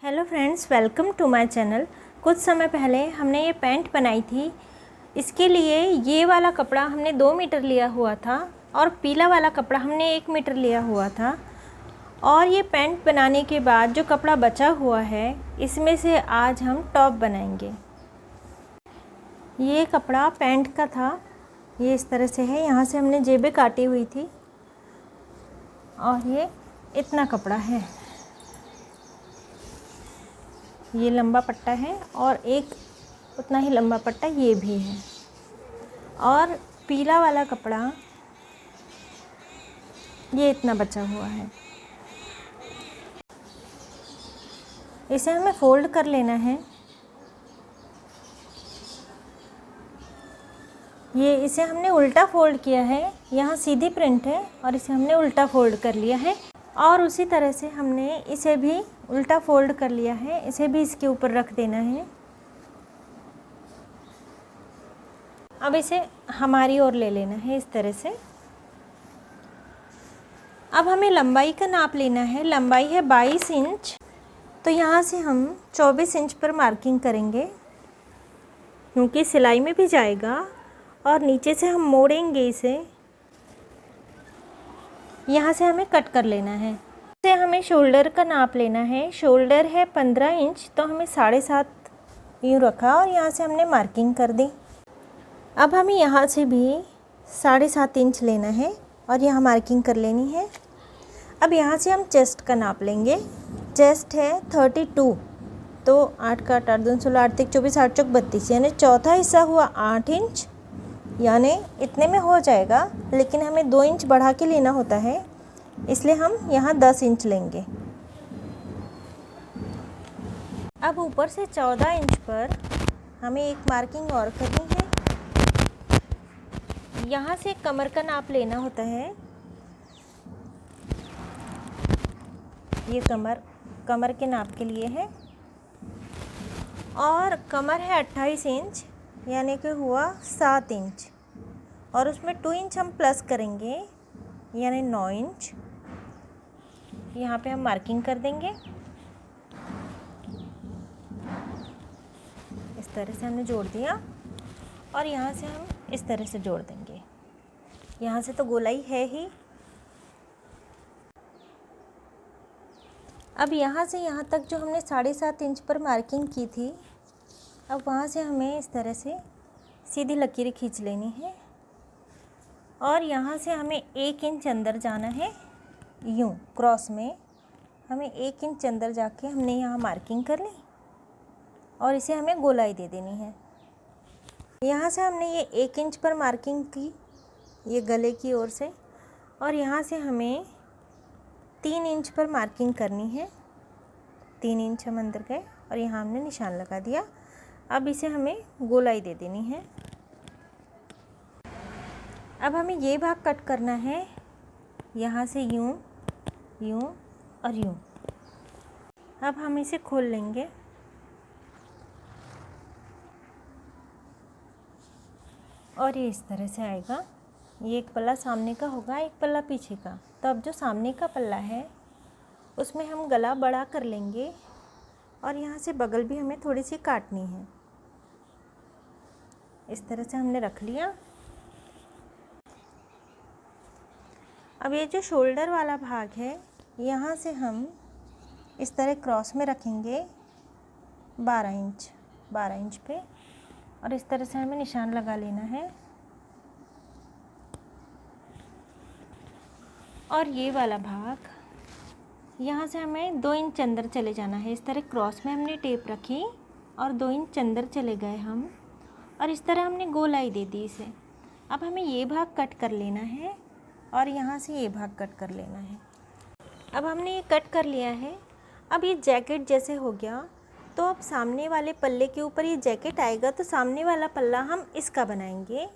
Hello friends, welcome to my channel. कुछ समय पहले हमने ये पैंट बनाई थी। इसके लिए ये वाला कपड़ा हमने 2 मीटर लिया हुआ था और पीला वाला कपड़ा हमने 1 मीटर लिया हुआ था। और ये पैंट बनाने के बाद जो कपड़ा बचा हुआ है, इसमें से आज हम टॉप बनाएंगे। ये कपड़ा पैंट का था, ये इस तरह से है। यहाँ से हमने जेबें काटी हुई थी और ये इतना कपड़ा है। ये लंबा पट्टा है और एक उतना ही लंबा पट्टा ये भी है। और पीला वाला कपड़ा ये इतना बचा हुआ है। इसे हमें फोल्ड कर लेना है। ये इसे हमने उल्टा फोल्ड किया है, यहाँ सीधी प्रिंट है और इसे हमने उल्टा फोल्ड कर लिया है। और उसी तरह से हमने इसे भी उल्टा फोल्ड कर लिया है, इसे भी इसके ऊपर रख देना है। अब इसे हमारी ओर ले लेना है इस तरह से। अब हमें लंबाई का नाप लेना है। लंबाई है 22 इंच, तो यहाँ से हम 24 इंच पर मार्किंग करेंगे, क्योंकि सिलाई में भी जाएगा और नीचे से हम मोड़ेंगे इसे। यहाँ से हमें कट कर लेना है। इसे हमें शोल्डर का नाप लेना है। शोल्डर है 15 इंच, तो हमें 7.5 यूँ रखा और यहाँ से हमने मार्किंग कर दी। अब हमें यहाँ से भी 7.5 इंच लेना है और यहाँ मार्किंग कर लेनी है। अब यहाँ से हम चेस्ट का नाप लेंगे। चेस्ट है 32, तो 8 का 8 8 2 16 8 3 24 8 चौक 32, यानी चौथा हिस्सा हुआ 8 इंच, यानी इतने में हो जाएगा। लेकिन हमें 2 इंच बढ़ा के लेना होता है, इसलिए हम यहाँ 10 इंच लेंगे। अब ऊपर से 14 इंच पर हमें एक मार्किंग और करनी है। यहाँ से कमर का नाप लेना होता है। ये कमर के नाप के लिए है। और कमर है 28 इंच, यानी कि हुआ 7 इंच, और उसमें 2 इंच हम प्लस करेंगे, यानी 9 इंच। यहाँ पे हम मार्किंग कर देंगे। इस तरह से हमने जोड़ दिया और यहाँ से हम इस तरह से जोड़ देंगे। यहाँ से तो गोलाई है ही। अब यहाँ से यहाँ तक जो हमने 7.5 इंच पर मार्किंग की थी, अब वहाँ से हमें इस तरह से सीधी लकीरें खींच लेनी है और यहाँ से हमें 1 इंच अंदर जाना है। यूँ क्रॉस में हमें 1 इंच अंदर जाके हमने यहाँ मार्किंग कर ली और इसे हमें गोलाई दे देनी है। यहाँ से हमने ये 1 इंच पर मार्किंग की, ये गले की ओर से, और यहाँ से हमें 3 इंच पर मार्किंग करनी है। 3 इंच हम अंदर गए और यहाँ हमने निशान लगा दिया। अब इसे हमें गोलाई दे देनी है। अब हमें ये भाग कट करना है, यहाँ से यूँ, यूँ और यूँ। अब हम इसे खोल लेंगे और ये इस तरह से आएगा। ये एक पल्ला सामने का होगा, एक पल्ला पीछे का। तो अब जो सामने का पल्ला है उसमें हम गला बड़ा कर लेंगे और यहाँ से बगल भी हमें थोड़ी सी काटनी है। इस तरह से हमने रख लिया। अब ये जो शोल्डर वाला भाग है, यहाँ से हम इस तरह क्रॉस में रखेंगे 12 इंच पे, और इस तरह से हमें निशान लगा लेना है। और ये वाला भाग, यहाँ से हमें 2 इंच अंदर चले जाना है। इस तरह क्रॉस में हमने टेप रखी और 2 इंच अंदर चले गए हम, और इस तरह हमने गोलाई दे दी इसे। अब हमें ये भाग कट कर लेना है और यहाँ से ये भाग कट कर लेना है। अब हमने ये कट कर लिया है। अब ये जैकेट जैसे हो गया, तो अब सामने वाले पल्ले के ऊपर ये जैकेट आएगा, तो सामने वाला पल्ला हम इसका बनाएंगे।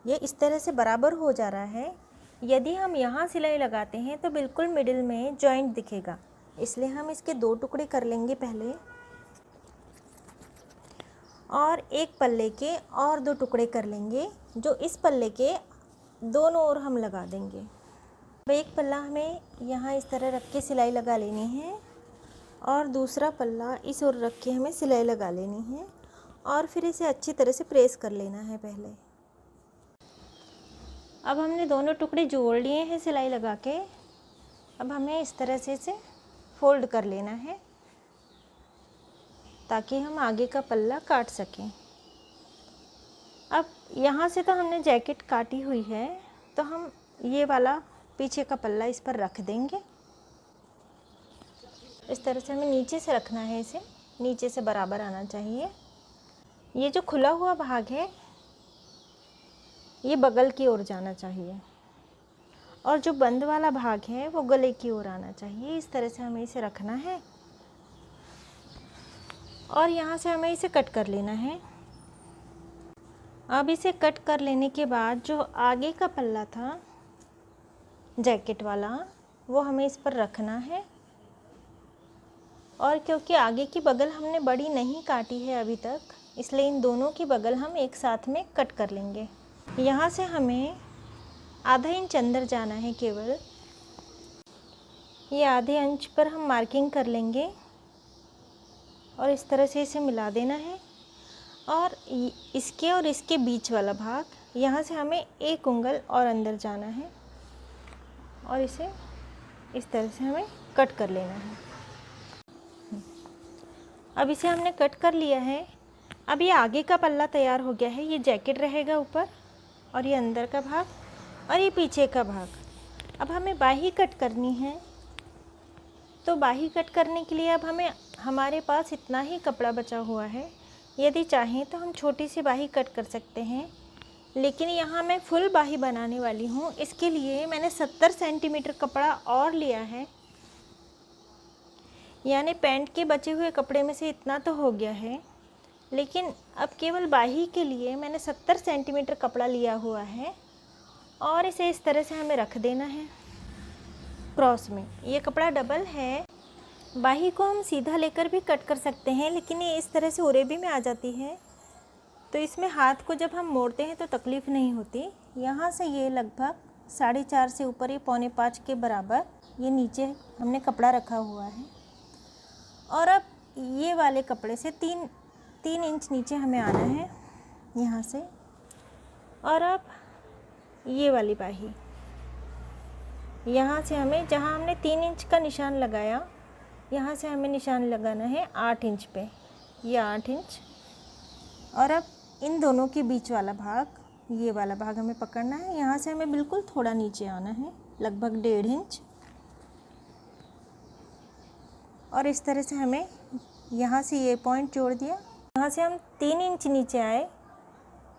ये इस तरह से बराबर हो जा रहा है। यदि हम यहाँ सिलाई लगाते हैं तो बिल्कुल मिडिल में जॉइंट दिखेगा, इसलिए हम इसके 2 टुकड़े कर लेंगे पहले, और एक पल्ले के और 2 टुकड़े कर लेंगे, जो इस पल्ले के दोनों ओर हम लगा देंगे। अब एक पल्ला हमें यहाँ इस तरह रख के सिलाई लगा लेनी है और दूसरा पल्ला इस ओर रख के हमें सिलाई लगा लेनी है और फिर इसे अच्छी तरह से प्रेस कर लेना है पहले। अब हमने दोनों टुकड़े जोड़ लिए हैं सिलाई लगा के। अब हमें इस तरह से इसे फोल्ड कर लेना है ताकि हम आगे का पल्ला काट सकें। अब यहाँ से तो हमने जैकेट काटी हुई है, तो हम ये वाला पीछे का पल्ला इस पर रख देंगे। इस तरह से हमें नीचे से रखना है, इसे नीचे से बराबर आना चाहिए। ये जो खुला हुआ भाग है ये बगल की ओर जाना चाहिए और जो बंद वाला भाग है वो गले की ओर आना चाहिए। इस तरह से हमें इसे रखना है और यहाँ से हमें इसे कट कर लेना है। अब इसे कट कर लेने के बाद जो आगे का पल्ला था जैकेट वाला वो हमें इस पर रखना है और क्योंकि आगे की बगल हमने बड़ी नहीं काटी है अभी तक, इसलिए इन दोनों की बगल हम एक साथ में कट कर लेंगे। यहाँ से हमें आधा इंच अंदर जाना है केवल। ये आधे इंच पर हम मार्किंग कर लेंगे और इस तरह से इसे मिला देना है और इसके और इसके बीच वाला भाग यहाँ से हमें 1 उंगल और अंदर जाना है और इसे इस तरह से हमें कट कर लेना है। अब इसे हमने कट कर लिया है। अब ये आगे का पल्ला तैयार हो गया है। ये जैकेट रहेगा ऊपर और ये अंदर का भाग और ये पीछे का भाग। अब हमें बाही कट करनी है, तो बाही कट करने के लिए अब हमारे पास इतना ही कपड़ा बचा हुआ है। यदि चाहें तो हम छोटी सी बाही कट कर सकते हैं, लेकिन यहाँ मैं फुल बाही बनाने वाली हूँ। इसके लिए मैंने 70 सेंटीमीटर कपड़ा और लिया है, यानी पैंट के बचे हुए कपड़े में से इतना तो हो गया है, लेकिन अब केवल बाही के लिए मैंने 70 सेंटीमीटर कपड़ा लिया हुआ है और इसे इस तरह से हमें रख देना है क्रॉस में। ये कपड़ा डबल है। बाही को हम सीधा लेकर भी कट कर सकते हैं, लेकिन ये इस तरह से उरेबी में आ जाती है, तो इसमें हाथ को जब हम मोड़ते हैं तो तकलीफ़ नहीं होती। यहाँ से ये लगभग 4.5 से ऊपर, ये 4.25 के बराबर ये नीचे हमने कपड़ा रखा हुआ है और अब ये वाले कपड़े से 3 इंच नीचे हमें आना है यहाँ से। और अब ये वाली बाही यहाँ से हमें, जहाँ हमने 3 इंच का निशान लगाया, यहाँ से हमें निशान लगाना है 8 इंच पे, ये 8 इंच। और अब इन दोनों के बीच वाला भाग, ये वाला भाग हमें पकड़ना है। यहाँ से हमें बिल्कुल थोड़ा नीचे आना है, लगभग 1.5 इंच। और इस तरह से हमें यहाँ से ये पॉइंट जोड़ दिया। यहाँ से हम 3 इंच नीचे आए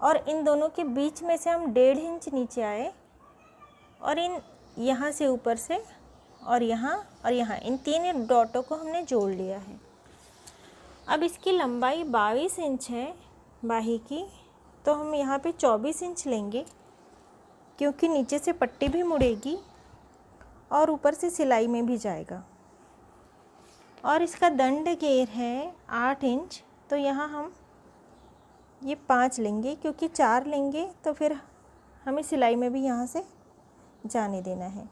और इन दोनों के बीच में से हम 1.5 इंच नीचे आए और यहाँ से ऊपर से और यहाँ इन 3 डॉटों को हमने जोड़ लिया है। अब इसकी लंबाई 22 इंच है बाही की, तो हम यहाँ पे 24 इंच लेंगे, क्योंकि नीचे से पट्टी भी मुड़ेगी और ऊपर से सिलाई में भी जाएगा। और इसका दंड घेर है 8 इंच, तो यहाँ हम ये 5 लेंगे, क्योंकि 4 लेंगे तो फिर हमें सिलाई में भी यहाँ से जाने देना है,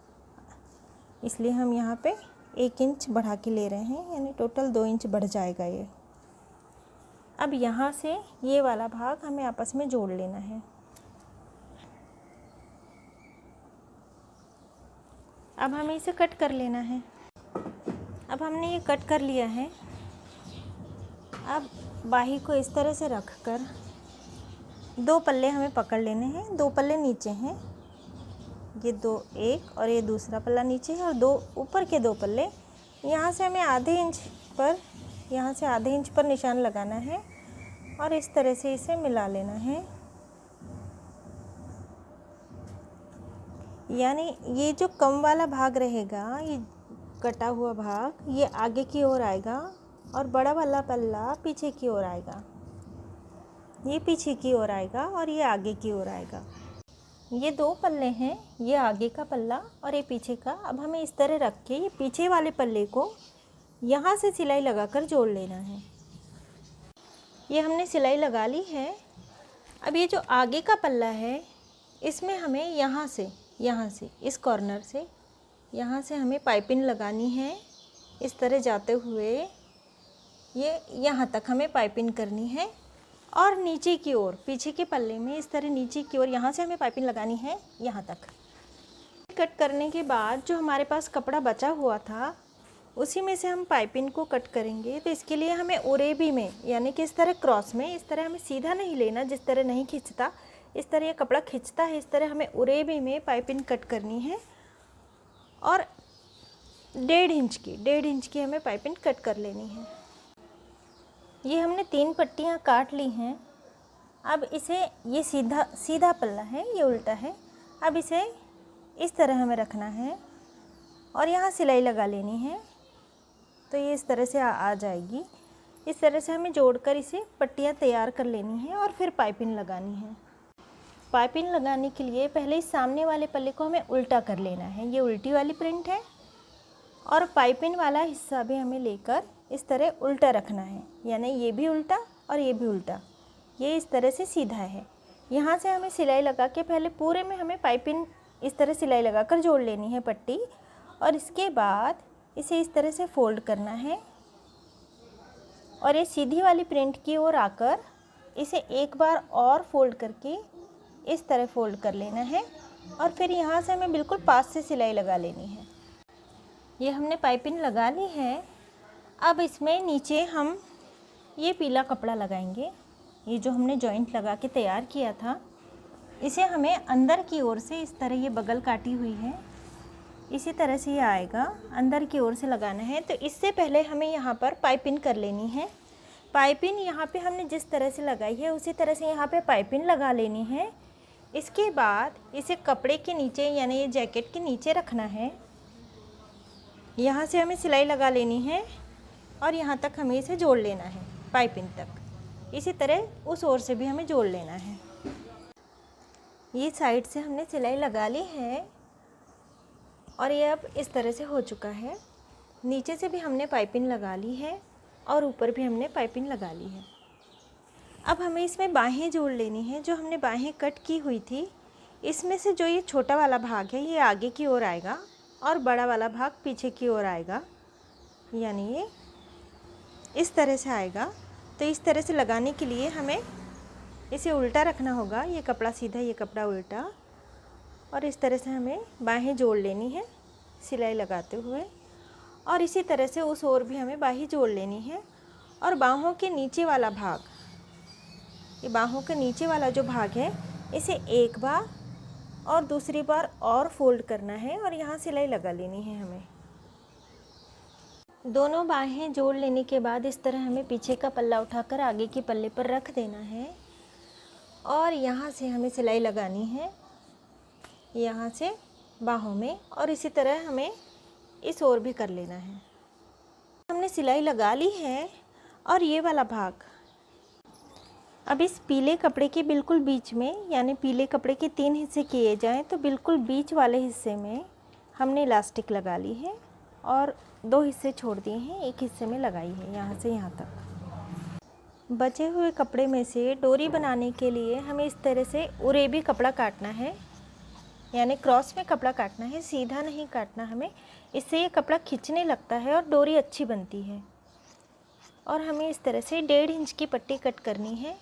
इसलिए हम यहाँ पे 1 इंच बढ़ा के ले रहे हैं, यानी टोटल 2 इंच बढ़ जाएगा ये। अब यहाँ से ये वाला भाग हमें आपस में जोड़ लेना है। अब हमें इसे कट कर लेना है। अब हमने ये कट कर लिया है। अब बाही को इस तरह से रख कर 2 पल्ले हमें पकड़ लेने हैं। 2 पल्ले नीचे हैं, ये 2, एक और ये दूसरा पल्ला नीचे है और 2 ऊपर के 2 पल्ले। यहाँ से हमें आधे इंच पर निशान लगाना है और इस तरह से इसे मिला लेना है। यानी ये जो कम वाला भाग रहेगा, ये कटा हुआ भाग, ये आगे की ओर आएगा और बड़ा वाला पल्ला पीछे की ओर आएगा। ये पीछे की ओर आएगा और ये आगे की ओर आएगा। ये 2 पल्ले हैं, ये आगे का पल्ला और ये पीछे का। अब हमें इस तरह रख के ये पीछे वाले पल्ले को यहाँ से सिलाई लगाकर जोड़ लेना है। ये हमने सिलाई लगा ली है। अब ये जो आगे का पल्ला है, इसमें हमें यहाँ से इस कॉर्नर से यहाँ से हमें पाइपिंग लगानी है इस तरह जाते हुए ये यहाँ तक हमें पाइपिंग करनी है और नीचे की ओर पीछे के पल्ले में इस तरह नीचे की ओर यहाँ से हमें पाइपिंग लगानी है यहाँ तक। कट करने के बाद जो हमारे पास कपड़ा बचा हुआ था उसी में से हम पाइपिंग को कट करेंगे। तो इसके लिए हमें उरेबी में यानी कि इस तरह क्रॉस में, इस तरह हमें सीधा नहीं लेना, जिस तरह नहीं खींचता इस तरह ये कपड़ा खींचता है, इस तरह हमें उरेबी में पाइपिंग कट करनी है और 1.5 इंच की हमें पाइपिंग कट कर लेनी है। ये हमने 3 पट्टियाँ काट ली हैं। अब इसे, ये सीधा पल्ला है, ये उल्टा है। अब इसे इस तरह हमें रखना है और यहाँ सिलाई लगा लेनी है। तो ये इस तरह से आ जाएगी। इस तरह से हमें जोड़कर इसे पट्टियाँ तैयार कर लेनी है और फिर पाइपिंग लगानी है। पाइपिंग लगाने के लिए पहले इस सामने वाले पल्ले को हमें उल्टा कर लेना है। ये उल्टी वाली प्रिंट है और पाइपिंग वाला हिस्सा भी हमें लेकर इस तरह उल्टा रखना है, यानी ये भी उल्टा और ये भी उल्टा। ये इस तरह से सीधा है। यहाँ से हमें सिलाई लगा के पहले पूरे में हमें पाइपिंग इस तरह सिलाई लगाकर जोड़ लेनी है पट्टी, और इसके बाद इसे इस तरह से फोल्ड करना है और ये सीधी वाली प्रिंट की ओर आकर इसे एक बार और फोल्ड करके इस तरह फोल्ड कर लेना है और फिर यहाँ से हमें बिल्कुल पास से सिलाई लगा लेनी है। ये हमने पाइपिंग लगा ली है। अब इसमें नीचे हम ये पीला कपड़ा लगाएंगे। ये जो हमने जॉइंट लगा के तैयार किया था, इसे हमें अंदर की ओर से इस तरह, ये बगल काटी हुई है, इसी तरह से ये आएगा, अंदर की ओर से लगाना है। तो इससे पहले हमें यहाँ पर पाइपिंग कर लेनी है। पाइपिंग यहाँ पे हमने जिस तरह से लगाई है उसी तरह से यहाँ पे पाइपिंग लगा लेनी है। इसके बाद इसे कपड़े के नीचे यानी ये जैकेट के नीचे रखना है। यहाँ से हमें सिलाई लगा लेनी है और यहाँ तक हमें इसे जोड़ लेना है पाइपिंग तक। इसी तरह उस ओर से भी हमें जोड़ लेना है। ये साइड से हमने सिलाई लगा ली है और ये अब इस तरह से हो चुका है। नीचे से भी हमने पाइपिंग लगा ली है और ऊपर भी हमने पाइपिंग लगा ली है। अब हमें इसमें बाहें जोड़ लेनी है। जो हमने बाहें कट की हुई थी, इसमें से जो ये छोटा वाला भाग है ये आगे की ओर आएगा और बड़ा वाला भाग पीछे की ओर आएगा, यानी ये इस तरह से आएगा। तो इस तरह से लगाने के लिए हमें इसे उल्टा रखना होगा। ये कपड़ा सीधा, ये कपड़ा उल्टा, और इस तरह से हमें बाहें जोड़ लेनी है सिलाई लगाते हुए। और इसी तरह से उस ओर भी हमें बाहें जोड़ लेनी है। और बाहों के नीचे वाला भाग, ये बाहों के नीचे वाला जो भाग है, इसे एक बार और दूसरी बार और फोल्ड करना है और यहाँ सिलाई लगा लेनी है हमें। दोनों बाहें जोड़ लेने के बाद इस तरह हमें पीछे का पल्ला उठाकर आगे के पल्ले पर रख देना है और यहाँ से हमें सिलाई लगानी है, यहाँ से बाहों में, और इसी तरह हमें इस ओर भी कर लेना है। हमने सिलाई लगा ली है और ये वाला भाग अब इस पीले कपड़े के बिल्कुल बीच में, यानी पीले कपड़े के 3 हिस्से किए जाएं तो बिल्कुल बीच वाले हिस्से में हमने इलास्टिक लगा ली है और 2 हिस्से छोड़ दिए हैं, एक हिस्से में लगाई है यहाँ से यहाँ तक। बचे हुए कपड़े में से डोरी बनाने के लिए हमें इस तरह से उरेबी कपड़ा काटना है, यानी क्रॉस में कपड़ा काटना है, सीधा नहीं काटना हमें। इससे ये कपड़ा खिंचने लगता है और डोरी अच्छी बनती है। और हमें इस तरह से 1.5 इंच की पट्टी कट करनी है।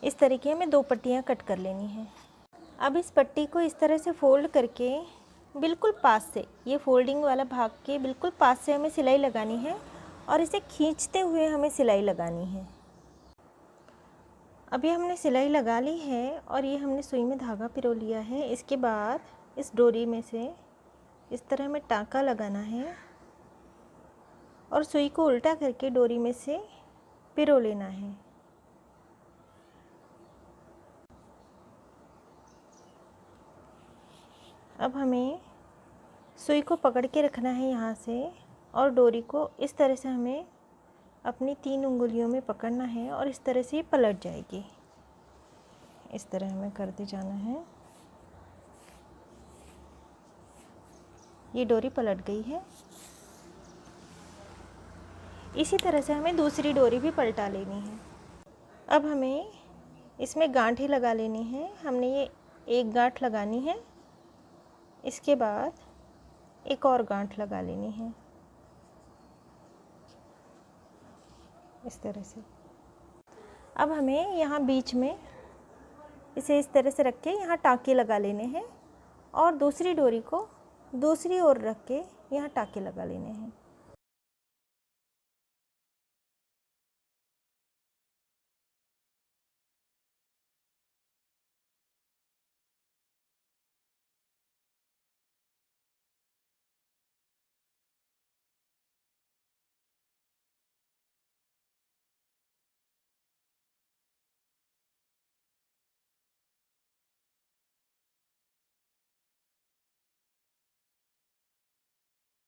इस तरीके में 2 पट्टियाँ कट कर लेनी है। अब इस पट्टी को इस तरह से फोल्ड करके बिल्कुल पास से, ये फोल्डिंग वाला भाग के बिल्कुल पास से हमें सिलाई लगानी है और इसे खींचते हुए हमें सिलाई लगानी है। अभी हमने सिलाई लगा ली है और ये हमने सुई में धागा पिरो लिया है। इसके बाद इस डोरी में से इस तरह हमें टाँका लगाना है और सुई को उल्टा करके डोरी में से पिरो लेना है। अब हमें सुई को पकड़ के रखना है यहाँ से और डोरी को इस तरह से हमें अपनी 3 उंगलियों में पकड़ना है और इस तरह से ये पलट जाएगी। इस तरह हमें करते जाना है। ये डोरी पलट गई है। इसी तरह से हमें दूसरी डोरी भी पलटा लेनी है। अब हमें इसमें गांठें लगा लेनी है। हमने ये एक गांठ लगानी है। इसके बाद एक और गांठ लगा लेनी है इस तरह से। अब हमें यहाँ बीच में इसे इस तरह से रख के यहाँ टाँके लगा लेने हैं और दूसरी डोरी को दूसरी ओर रख के यहाँ टाँके लगा लेने हैं।